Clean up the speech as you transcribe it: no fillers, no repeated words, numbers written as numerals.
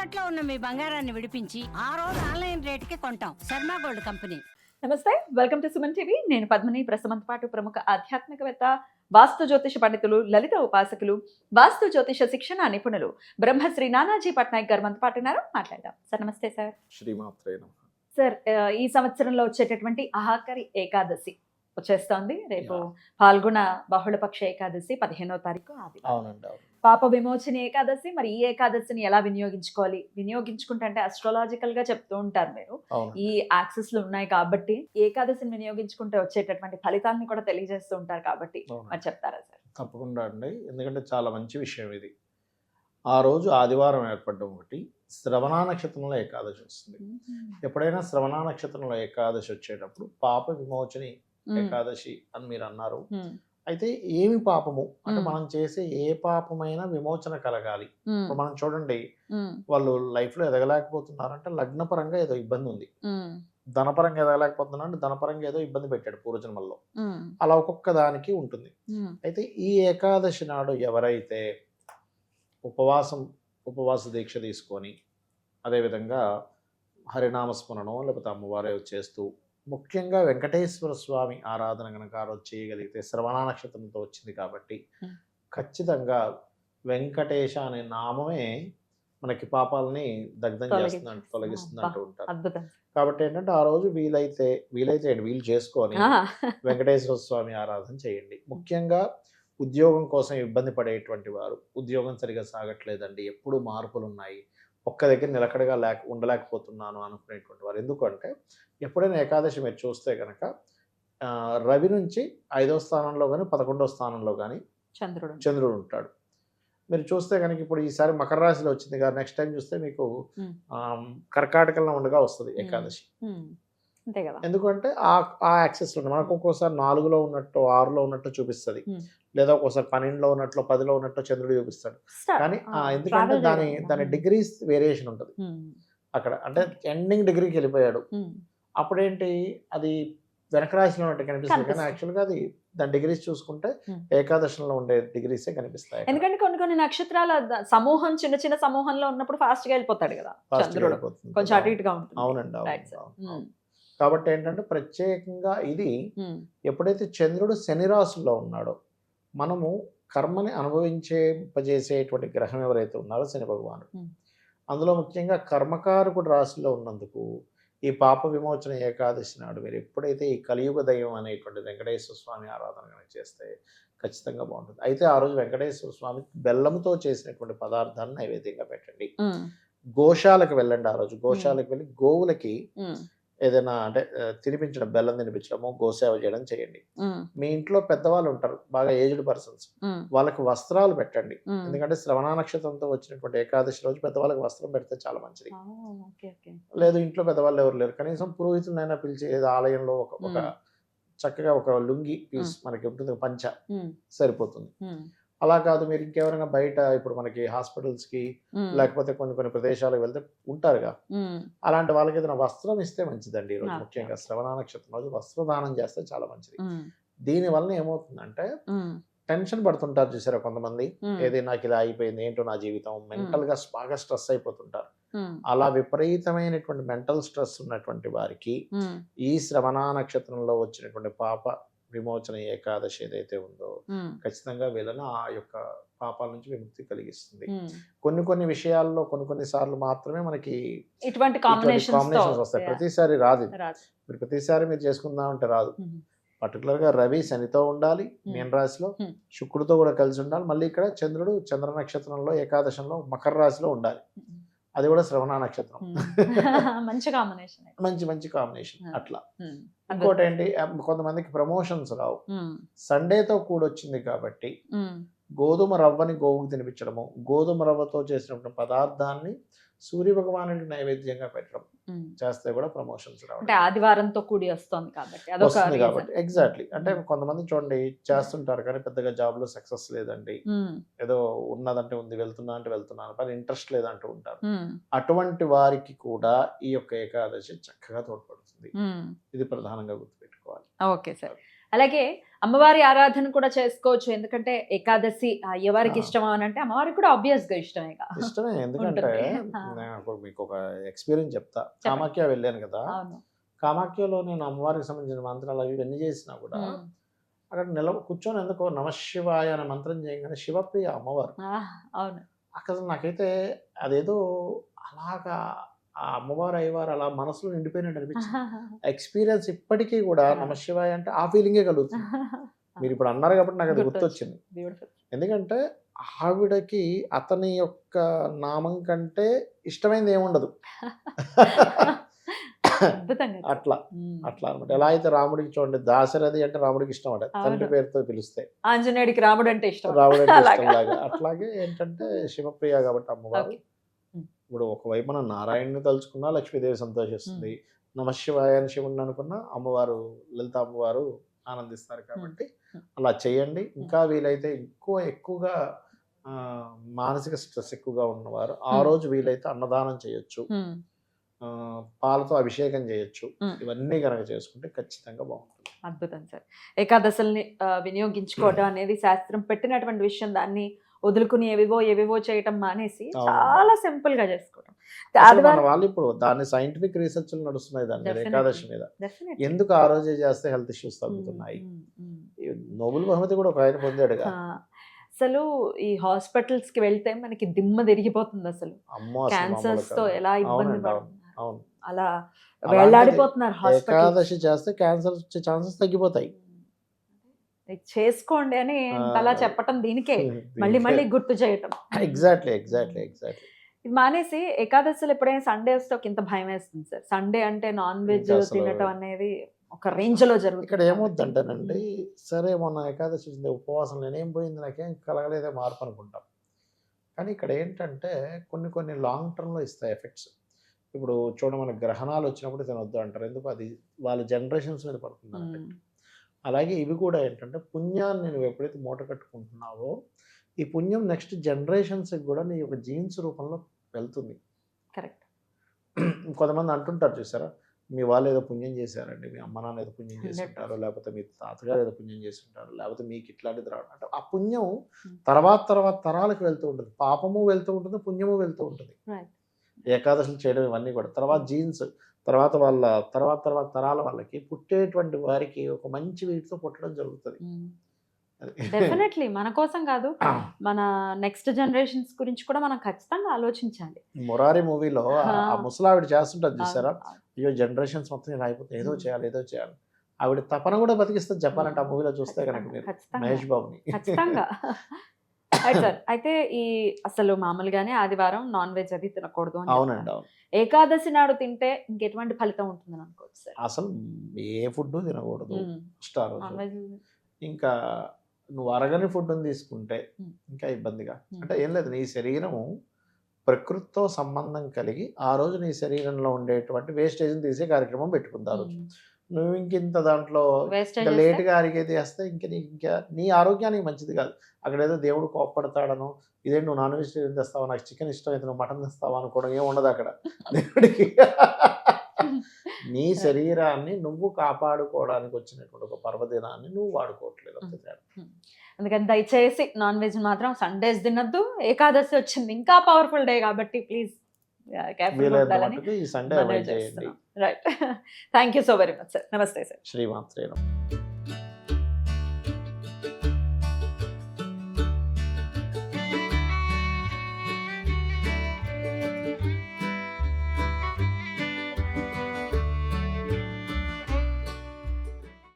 తాకట్లో ఉన్న మీ బంగారాన్ని విడిపించి ఆ రోజు ఆన్లైన్ రేటుకి కొంటాం. Sharma gold company. నమస్తే, వెల్కమ్ టు సుమన్ టీవీ. నేను పద్మిని. ప్రస్తుతం పాటు ప్రముఖ ఆధ్యాత్మికవేత్త, వాస్తు జ్యోతిష పండితులు, లలిత ఉపాసకులు, వాస్తు జ్యోతిష శిక్షణ నిపుణులు బ్రహ్మశ్రీ నానాజీ పట్నాయక్ గారు మనతో పాటు ఉన్నారు. మాట్లాడదాం. సార్ నమస్తే సార్. శ్రీమాత్రే నమః. సార్, ఈ సంవత్సరంలో వచ్చేటటువంటి ఆఖరి ఏకాదశి వచ్చేస్తోంది. రేపు పాల్గొన బహుళపక్ష ఏకాదశి 15వ తారీఖు ఆదివారం. అవునండి, అవును. పాప విమోచన ఏకాదశి. మరి ఈ ఏకాదశిని ఎలా వినియోగించుకోవాలి? వినియోగించుకుంటే అంటే అస్ట్రాలాజికల్ గా చెప్తూ ఉంటారు మీరు. అవును. ఈ యాక్సెస్ లు ఉన్నాయి కాబట్టి ఏకాదశిని వినియోగించుకుంటే వచ్చేటటువంటి ఫలితాలను కూడా తెలియజేస్తూ ఉంటారు కాబట్టి మరి చెప్తారా సార్? తప్పకుండా అండి, ఎందుకంటే చాలా మంచి విషయం ఇది. ఆ రోజు ఆదివారం ఏర్పడడం ఒకటి, శ్రవణ నక్షత్రంలో ఏకాదశి వస్తుంది. ఎప్పుడైనా శ్రవణ నక్షత్రంలో ఏకాదశి వచ్చేటప్పుడు పాప విమోచని ఏకాదశి అని మీరు అన్నారు. అయితే ఏమి పాపము అంటే మనం చేసే ఏ పాపమైనా విమోచన కలగాలి. ఇప్పుడు మనం చూడండి, వాళ్ళు లైఫ్ లో ఎదగలేకపోతున్నారంటే లగ్నపరంగా ఏదో ఇబ్బంది ఉంది, ధనపరంగా ఎదగలేకపోతున్నా అంటే ధనపరంగా ఏదో ఇబ్బంది పెట్టాడు పూర్వజన్మల్లో. అలా ఒక్కొక్క దానికి ఉంటుంది. అయితే ఈ ఏకాదశి నాడు ఎవరైతే ఉపవాస దీక్ష తీసుకొని అదేవిధంగా హరినామస్మరణం లేకపోతే అమ్మవారే చేస్తూ ముఖ్యంగా వెంకటేశ్వర స్వామి ఆరాధన కనుక ఆ రోజు చేయగలిగితే, శ్రవణ నక్షత్రంతో వచ్చింది కాబట్టి ఖచ్చితంగా వెంకటేశ అనే నామమే మనకి పాపాలని దగ్ధం చేస్తుందంటూ తొలగిస్తుంది అంటూ ఉంటారు. కాబట్టి ఏంటంటే ఆ రోజు వీలైతే వీలు చేసుకొని వెంకటేశ్వర స్వామి ఆరాధన చేయండి. ముఖ్యంగా ఉద్యోగం కోసం ఇబ్బంది పడేటువంటి వారు, ఉద్యోగం సరిగా సాగట్లేదండి, ఎప్పుడు మార్పులు ఉన్నాయి, ఒక్క దగ్గర నిలకడగా ఉండలేకపోతున్నాను అనుకునేటువంటి వారు. ఎందుకంటే ఎప్పుడైనా ఏకాదశి మీరు చూస్తే కనుక రవి నుంచి 5వ స్థానంలో కానీ 11వ స్థానంలో కానీ చంద్రుడు ఉంటాడు. మీరు చూస్తే కనుక ఇప్పుడు ఈసారి మకర రాశిలో వచ్చింది కదా, నెక్స్ట్ టైం చూస్తే మీకు కర్కాటకంలో ఉండగా వస్తుంది ఏకాదశి. ఎందుకంటే ఆ యాక్సెస్ ఉంది మనకు. ఒక్కోసారి 4లో ఉన్నట్టు 6లో ఉన్నట్టు చూపిస్తుంది, లేదా ఒక్కోసారి 12లో ఉన్నట్లు 10లో ఉన్నట్టు చంద్రుడు చూపిస్తాడు. కానీ ఎందుకంటే దాని డిగ్రీస్ వేరియేషన్ ఉంటుంది అక్కడ. అంటే ఎండింగ్ డిగ్రీకి వెళ్ళిపోయాడు, అప్పుడేంటి అది వెనక రాశిలో ఉన్నట్టు కనిపిస్తుంది. కానీ యాక్చువల్గా అది దాని డిగ్రీస్ చూసుకుంటే ఏకాదశంలో ఉండే డిగ్రీసే కనిపిస్తాయి. ఎందుకంటే కొన్ని నక్షత్రాల సమూహం చిన్న సమూహంలో ఉన్నప్పుడు ఫాస్ట్ గా వెళ్ళిపోతాడు కదా, కొంచెం అటు ఇటుగా ఉంటుంది. అవునండి. కాబట్టి ఏంటంటే ప్రత్యేకంగా ఇది ఎప్పుడైతే చంద్రుడు శని రాశిలో ఉన్నాడో, మనము కర్మని అనుభవించేసేటువంటి గ్రహం ఎవరైతే ఉన్నారో శని భగవానుడు, అందులో ముఖ్యంగా కర్మకారకుడు రాశిలో ఉన్నందుకు ఈ పాప విమోచన ఏకాదశి నాడు మీరు ఎప్పుడైతే ఈ కలియుగ దైవం అనేటువంటి వెంకటేశ్వర స్వామి ఆరాధన చేస్తే ఖచ్చితంగా బాగుంటుంది. అయితే ఆ రోజు వెంకటేశ్వర స్వామికి బెల్లంతో చేసినటువంటి పదార్థాన్ని నైవేద్యంగా పెట్టండి. గోశాలకు వెళ్ళండి. ఆ రోజు గోశాలకు వెళ్ళి గోవులకి ఏదైనా అంటే తినిపించడం, బెల్లం తినిపించడము, గోసేవ చేయడం చేయండి. మీ ఇంట్లో పెద్దవాళ్ళు ఉంటారు, బాగా ఏజ్డ్ పర్సన్స్, వాళ్ళకి వస్త్రాలు పెట్టండి. ఎందుకంటే శ్రవణ నక్షత్రంతో వచ్చినటువంటి ఏకాదశి రోజు పెద్దవాళ్ళకి వస్త్రం పెడితే చాలా మంచిది. లేదు ఇంట్లో పెద్దవాళ్ళు ఎవరు లేరు, కనీసం పురోహితులైనా పిలిచి ఏదో ఆలయంలో ఒక చక్కగా ఒక లుంగి పీస్ మనకి ఉంటుంది, పంచ సరిపోతుంది. అలా కాదు, మీరు ఇంకెవరైనా బయట ఇప్పుడు మనకి హాస్పిటల్స్ కి లేకపోతే కొన్ని ప్రదేశాలకు వెళ్తే ఉంటారుగా, అలాంటి వాళ్ళకి ఏదైనా వస్త్రం ఇస్తే మంచిదండి. ఈ రోజు ముఖ్యంగా శ్రవణ నక్షత్రం రోజు వస్త్రదానం చేస్తే చాలా మంచిది. దీని వలన ఏమవుతుందంటే టెన్షన్ పడుతుంటారు చూసారా కొంతమంది, ఏది నాకు ఇలా అయిపోయింది, ఏంటో నా జీవితం, మెంటల్ గా బాగా స్ట్రెస్ అయిపోతుంటారు. అలా విపరీతమైనటువంటి మెంటల్ స్ట్రెస్ ఉన్నటువంటి వారికి ఈ శ్రవణ నక్షత్రంలో వచ్చినటువంటి పాప విమోచన ఏకాదశి ఏదైతే ఉందో ఖచ్చితంగా వీళ్ళని ఆ యొక్క పాపాల నుంచి విముక్తి కలిగిస్తుంది. కొన్ని విషయాల్లో కొన్ని సార్లు మాత్రమే మనకి ఇటువంటి కాంబినేషన్స్ వస్తాయి, ప్రతిసారి రాదు. మీరు ప్రతిసారి మీరు చేసుకుందామంటే రాదు. పర్టికులర్ గా రవి శనితో ఉండాలి మీన రాశిలో, శుక్రుడితో కూడా కలిసి ఉండాలి. మళ్ళీ ఇక్కడ చంద్రుడు చంద్ర నక్షత్రంలో ఏకాదశంలో మకర రాశిలో ఉండాలి, అది కూడా శ్రవణ నక్షత్రం. మంచి కాంబినేషన్. అట్లా ఇంకోటి ఏంటి, కొంతమందికి ప్రమోషన్స్ రావు, సండేతో కూడొచ్చింది కాబట్టి గోధుమ రవ్వని గోవుకు తినిపించడము, గోధుమ రవ్వతో చేసినటువంటి పదార్థాన్ని సూర్య భగవానుడికి నైవేద్యంగా పెట్టడం చేస్తే కూడా ప్రమోషన్స్ రావు. ఆదివారంతో కూడి వస్తుంది కాబట్టి ఎగ్జాక్ట్లీ. అంటే కొంతమంది చూడండి చేస్తుంటారు కానీ పెద్దగా జాబ్ లో సక్సెస్ లేదండి, ఏదో ఉన్నదంటే ఉంది, వెళ్తున్నా అంటే వెళ్తున్నాను, కానీ ఇంట్రెస్ట్ లేదంటూ ఉంటారు. అటువంటి వారికి కూడా ఈ యొక్క ఏకాదశి చక్కగా తోడ్పడుతుంది. ఇది ప్రధానంగా గుర్తుపెట్టుకోవాలి. Okay sir. అలాగే అమ్మవారి ఆరాధన కూడా చేసుకోవచ్చు, ఎందుకంటే ఏకాదశి అయ్యవారికి ఇష్టమా అని అంటే అమ్మవారికి కూడా ఆబ్వియస్ గా ఇష్టమే ఇష్టమే. ఎందుకంటే నేను మీకు ఒక ఎక్స్పీరియన్స్ చెప్తా. కామాఖ్య వెళ్ళాను కదా, అవును. కామాఖ్యలో నేను అమ్మవారికి సంబంధించిన మంత్రాలు అవి ఇవన్నీ చేసినా కూడా అక్కడ కూర్చొని ఎందుకో నమశివాయ అనే మంత్రం చేయగానే శివప్రియ అమ్మవారు. అవును. అక్కడ నాకైతే అదేదో అలాగా ఆ అమ్మవారు అయ్యవారు అలా మనసులో నిండిపోయినట్టు అనిపించింది. ఎక్స్పీరియన్స్ ఇప్పటికీ కూడా నమశివాయ అంటే ఆ ఫీలింగే కలుగుతుంది. మీరు ఇప్పుడు అన్నారు కాబట్టి నాకు అది గుర్తొచ్చింది. ఎందుకంటే ఆవిడకి అతని యొక్క నామం కంటే ఇష్టమైనది ఏముండదు. అట్లా అనమాట. ఎలా అయితే రాముడికి చూడండి దాశరథి అంటే రాముడికి ఇష్టం అట, తండ్రి పేరుతో పిలిస్తే. ఆంజనేయుడికి రాముడు అంటే ఇష్టం, రాముడు అంటే ఇష్టం లాగా. అట్లాగే ఏంటంటే శివప్రియ కాబట్టి అమ్మవారు ఇప్పుడు ఒకవైపున నారాయణని తలుచుకున్నా లక్ష్మీదేవి సంతోషిస్తుంది, నమశివాయ అని శివుని అనుకున్నా అమ్మవారు లలిత అమ్మవారు ఆనందిస్తారు. కాబట్టి అలా చేయండి. ఇంకా వీలైతే ఎక్కువగా మానసిక స్ట్రెస్ ఎక్కువగా ఉన్నవారు ఆ రోజు వీలైతే అన్నదానం చేయొచ్చు, పాలతో అభిషేకం చేయొచ్చు. ఇవన్నీ కనుక చేసుకుంటే ఖచ్చితంగా బాగుంటుంది. అద్భుతం సార్. ఏకాదశుల్ని వినియోగించుకోవడం అనేది శాస్త్రం పెట్టినటువంటి విషయం. దాన్ని వదులుకుని ఏవేవో చేయటం మానేసి చాలా సింపుల్ గా చేసుకోవడం. మన వాళ్ళు ఇప్పుడు దాన్ని సైంటిఫిక్ రీసెర్చ్ నడుస్తున్నాయి దాని మీద, ఏకాదశి మీద. ఎందుకు ఆ రోజే చేస్తే హెల్త్ ఇష్యూస్ తగ్గుతున్నాయి. నోబెల్ బహుమతి కూడా ఒక ఆయన పొందాడుగా. అసలు ఈ హాస్పిటల్స్ కి వెళ్తే మనకి దిమ్మ తిరిగిపోతుంది. అసలు క్యాన్సర్స్ తో ఎలా ఇబ్బంది పడుతున్నారు, అలా వేలాడిపోతున్నారు. ఏకాదశి చేస్తే క్యాన్సర్ వచ్చే ఛాన్సెస్ తగ్గిపోతాయి. చేసుకోండి అని అలా చెప్పటం, దీనికే మళ్ళీ గుర్తు చేయటం. ఎగ్జాక్ట్లీ. ఇది మానేసి ఏకాదశిలో ఎప్పుడైనా సండే వస్తే ఒక ఇంత భయం వేస్తుంది సార్. సండే అంటే నాన్ వెజ్ తినటం అనేది ఒక రేంజ్ లో జరుగుతుంది. ఇక్కడ ఏమవుతుందంటేనండి, సరే మొన్న ఏకాదశి ఉపవాసం నేనేం పోయింది, నాకేం కలగలేదే మార్పు అనుకుంటాం. కానీ ఇక్కడ ఏంటంటే కొన్ని లాంగ్ టర్మ్లో ఇస్తాయి ఎఫెక్ట్స్. ఇప్పుడు చూడమని గ్రహణాలు వచ్చినప్పుడు తినొద్దు అంటారు. ఎందుకు? అది వాళ్ళ జనరేషన్స్ మీద పడుతుంది. అలాగే ఇవి కూడా ఏంటంటే పుణ్యాన్ని నువ్వు ఎప్పుడైతే మూట కట్టుకుంటున్నావో ఈ పుణ్యం నెక్స్ట్ జనరేషన్స్కి కూడా నీ యొక్క జీన్స్ రూపంలో వెళ్తుంది. కరెక్ట్. కొంతమంది అంటుంటారు చూసారా, మీ వాళ్ళు ఏదో పుణ్యం చేశారండి, మీ అమ్మ నాన్న ఏదో పుణ్యం చేసి ఉంటారు, లేకపోతే మీ తాతగారు ఏదో పుణ్యం చేసి ఉంటారు, లేకపోతే మీకు ఇట్లాంటిది రావడం అంటే ఆ పుణ్యం తర్వాత తరాలకు వెళ్తూ ఉంటుంది. పాపము వెళ్తూ ఉంటుంది, పుణ్యము వెళ్తూ ఉంటుంది. ఏకాదశులు చేయడం ఇవన్నీ కూడా తర్వాత జీన్స్ తర్వాత వాళ్ళ తర్వాత తరాల వాళ్ళకి పుట్టేటువంటి వారికి ఒక మంచి వీటితో పుట్టడం జరుగుతుంది. డెఫినెట్లీ మన కోసం కాదు, మన నెక్స్ట్ జనరేషన్స్ గురించి కూడా మనం ఖచ్చితంగా ఆలోచించాలి. మురారి మూవీలో ఆ ముసలావిడ చేస్తుంటారు చూసారా, అయ్యో జనరేషన్స్ మొత్తం ఇలా అయిపోతే ఏదో చేయాలి. ఆవిడ తపన కూడా బతికిస్తుంది చెప్పాలంటే ఆ మూవీలో చూస్తే కనుక మీరు మహేష్ బాబుని. ఖచ్చితంగా. సార్ అయితే ఈ అసలు మామూలుగానే ఆదివారం నాన్ వెజ్ అది తినకూడదు. అవునండి. ఏకాదశి నాడు తింటే ఇంకెటువంటి ఫలితం ఉంటుందని అనుకోవచ్చు సార్? అసలు ఏ ఫుడ్ తినకూడదు ఇంకా నువ్వు అరగని ఫుడ్ తీసుకుంటే ఇంకా ఇబ్బందిగా. అంటే ఏం లేదు, నీ శరీరము ప్రకృతితో సంబంధం కలిగి ఆ రోజు నీ శరీరంలో ఉండేటువంటి వేస్టేజ్ని తీసే కార్యక్రమం పెట్టుకుంటారు. నువ్వు ఇంకింత దాంట్లో లేట్గా అరిగేది వేస్తే ఇంకా నీ ఆరోగ్యానికి మంచిది కాదు. అక్కడ ఏదో దేవుడు కోప్పడతాడను, ఇదే నువ్వు నాన్ వెజిటేరియన్ తెస్తావా, నాకు చికెన్ ఇష్టం అయితే నువ్వు మటన్ తెస్తావా అనుకోవడం ఏమి ఉండదు అక్కడ దేవుడికి. నీ శరీరాన్ని నువ్వు కాపాడుకోవడానికి వచ్చినటువంటి ఒక పర్వదినాన్ని నువ్వు వాడుకోవట్లేదు. అందుకని దయచేసి నాన్ వెజ్ మాత్రం సండేస్ తినద్దు. ఏకాదశి వచ్చింది ఇంకా పవర్ఫుల్ డే కాబట్టి ప్లీజ్ ఈ సండే అవాయిడ్ చేయండి. Right. Thank you so very much sir. నమస్తే సార్. శ్రీమాత్రే నమః.